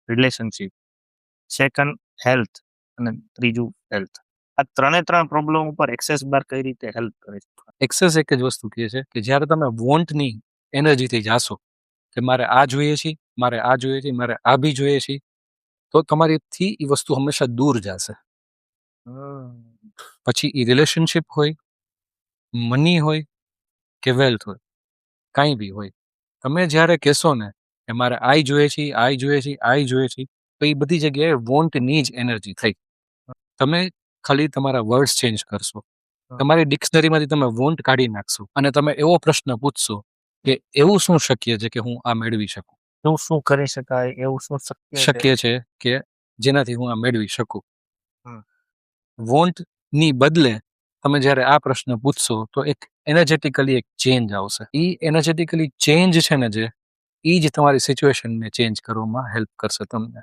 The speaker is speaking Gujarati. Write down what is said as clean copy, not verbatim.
રિલેશનશિપ, સેકન્ડ હેલ્થ અને ત્રીજું હેલ્થ. આ ત્રણ પ્રોબ્લેમ ઉપર એક્સેસ બાર કઈ રીતે હેલ્પ કરે છે? એક્સેસ એક જ વસ્તુ કહે છે કે જ્યારે તમે વોન્ટની એનર્જીથી જાશો કે મારે આ જોઈએ છે, મારે આ જોઈએ છે, મારે આ બી જોઈએ છે, તો તમારીથી એ વસ્તુ હંમેશા દૂર જશે. પછી એ રિલેશનશિપ હોય, મની હોય કે વેલ્થ હોય, કાંઈ બી હોય, તમે જ્યારે કહેશો ને કે મારે આઈ જોઈએ છે, આઈ જોઈએ છે, આઈ જોઈએ છે, તો એ બધી જગ્યાએ વોન્ટની જ એનર્જી થઈ. તમે ખાલી તમારા વર્ડ્સ ચેન્જ કરશો, તમારી ડિક્શનરીમાંથી તમે વોન્ટ કાઢી નાખશો અને તમે એવો પ્રશ્ન પૂછશો કે એવું શું શક્ય છે કે હું આ મેળવી શકું, શું કરી શકાય, એવું શું શક્ય છે કે જેનાથી હું આ મેળવી શકું. હમ. વોન્ટની બદલે તમે જ્યારે આ પ્રશ્ન પૂછશો તો એક એનર્જેટિકલી એક ચેન્જ આવશે. એ એનર્જેટિકલી ચેન્જ છે ને, જે એ જ તમારી સિચ્યુએશનને ચેન્જ કરવામાં હેલ્પ કરશે તમને.